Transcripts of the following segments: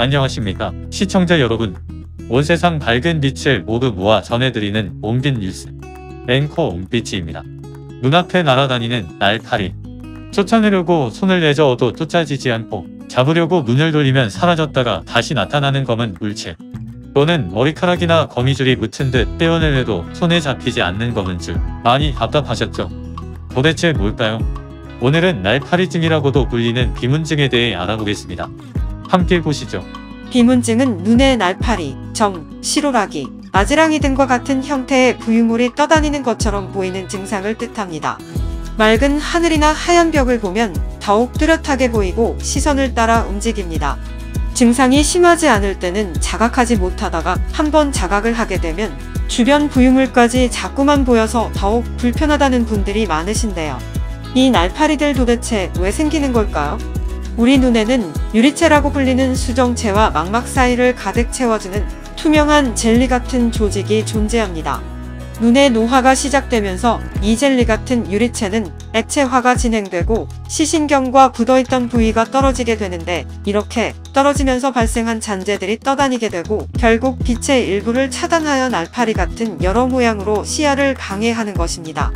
안녕하십니까 시청자 여러분. 온 세상 밝은 빛을 모두 모아 전해드리는 온빛 뉴스 앵커 온빛이입니다. 눈앞에 날아다니는 날파리. 쫓아내려고 손을 내저어도 쫓아지지 않고 잡으려고 눈을 돌리면 사라졌다가 다시 나타나는 검은 물체, 또는 머리카락이나 거미줄이 묻힌 듯 떼어내려도 손에 잡히지 않는 검은 줄. 많이 답답하셨죠? 도대체 뭘까요? 오늘은 날파리증이라고도 불리는 비문증에 대해 알아보겠습니다. 함께 보시죠. 비문증은 눈에 날파리, 점, 시로라기, 아지랑이 등과 같은 형태의 부유물이 떠다니는 것처럼 보이는 증상을 뜻합니다. 맑은 하늘이나 하얀 벽을 보면 더욱 뚜렷하게 보이고 시선을 따라 움직입니다. 증상이 심하지 않을 때는 자각하지 못하다가 한번 자각을 하게 되면 주변 부유물까지 자꾸만 보여서 더욱 불편하다는 분들이 많으신데요. 이 날파리들 도대체 왜 생기는 걸까요? 우리 눈에는 유리체라고 불리는 수정체와 망막 사이를 가득 채워주는 투명한 젤리 같은 조직이 존재합니다. 눈의 노화가 시작되면서 이 젤리 같은 유리체는 액체화가 진행되고 시신경과 굳어있던 부위가 떨어지게 되는데, 이렇게 떨어지면서 발생한 잔재들이 떠다니게 되고 결국 빛의 일부를 차단하여 날파리 같은 여러 모양으로 시야를 방해하는 것입니다.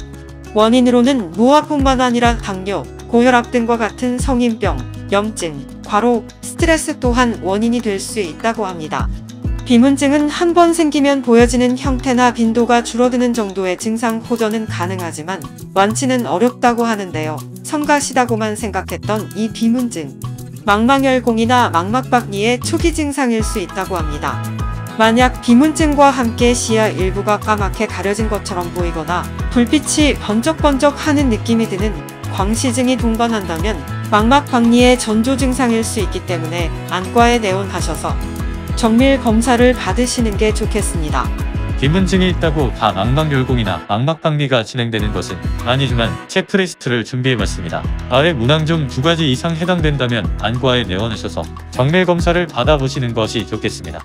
원인으로는 노화뿐만 아니라 당뇨, 고혈압 등과 같은 성인병, 염증, 과로, 스트레스 또한 원인이 될 수 있다고 합니다. 비문증은 한 번 생기면 보여지는 형태나 빈도가 줄어드는 정도의 증상 호전은 가능하지만 완치는 어렵다고 하는데요. 성가시다고만 생각했던 이 비문증, 망막열공이나 망막박리의 초기 증상일 수 있다고 합니다. 만약 비문증과 함께 시야 일부가 까맣게 가려진 것처럼 보이거나 불빛이 번쩍번쩍 하는 느낌이 드는 광시증이 동반한다면 망막박리의 전조 증상일 수 있기 때문에 안과에 내원하셔서 정밀 검사를 받으시는 게 좋겠습니다. 비문증이 있다고 다 망막열공이나 망막박리가 진행되는 것은 아니지만 체크리스트를 준비해봤습니다. 아래 문항 중 2가지 이상 해당된다면 안과에 내원하셔서 정밀 검사를 받아보시는 것이 좋겠습니다.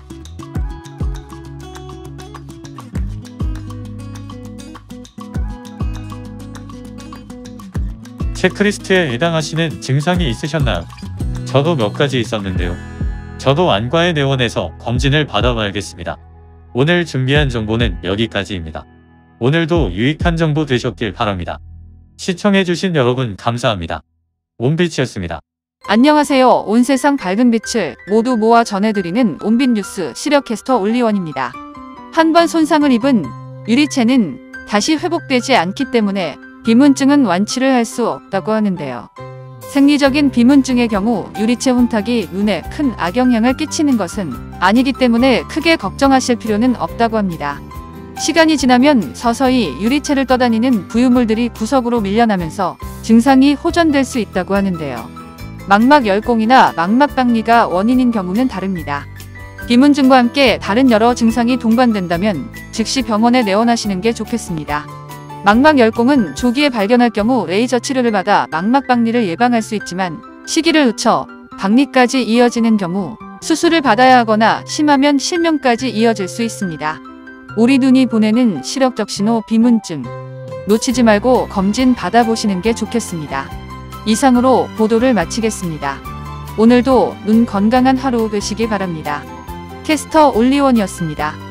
체크리스트에 해당하시는 증상이 있으셨나요? 저도 몇 가지 있었는데요. 저도 안과에 내원해서 검진을 받아봐야겠습니다. 오늘 준비한 정보는 여기까지입니다. 오늘도 유익한 정보 되셨길 바랍니다. 시청해주신 여러분 감사합니다. 온빛이었습니다. 안녕하세요. 온 세상 밝은 빛을 모두 모아 전해드리는 온빛 뉴스 시력캐스터 올리원입니다. 한 번 손상을 입은 유리체는 다시 회복되지 않기 때문에 비문증은 완치를 할 수 없다고 하는데요. 생리적인 비문증의 경우 유리체 혼탁이 눈에 큰 악영향을 끼치는 것은 아니기 때문에 크게 걱정하실 필요는 없다고 합니다. 시간이 지나면 서서히 유리체를 떠다니는 부유물들이 구석으로 밀려나면서 증상이 호전될 수 있다고 하는데요. 망막열공이나 망막박리가 원인인 경우는 다릅니다. 비문증과 함께 다른 여러 증상이 동반된다면 즉시 병원에 내원하시는 게 좋겠습니다. 망막열공은 조기에 발견할 경우 레이저 치료를 받아 망막박리를 예방할 수 있지만 시기를 놓쳐 박리까지 이어지는 경우 수술을 받아야 하거나 심하면 실명까지 이어질 수 있습니다. 우리 눈이 보내는 시력적 신호 비문증 놓치지 말고 검진 받아보시는 게 좋겠습니다. 이상으로 보도를 마치겠습니다. 오늘도 눈 건강한 하루 되시기 바랍니다. 캐스터 올리원이었습니다.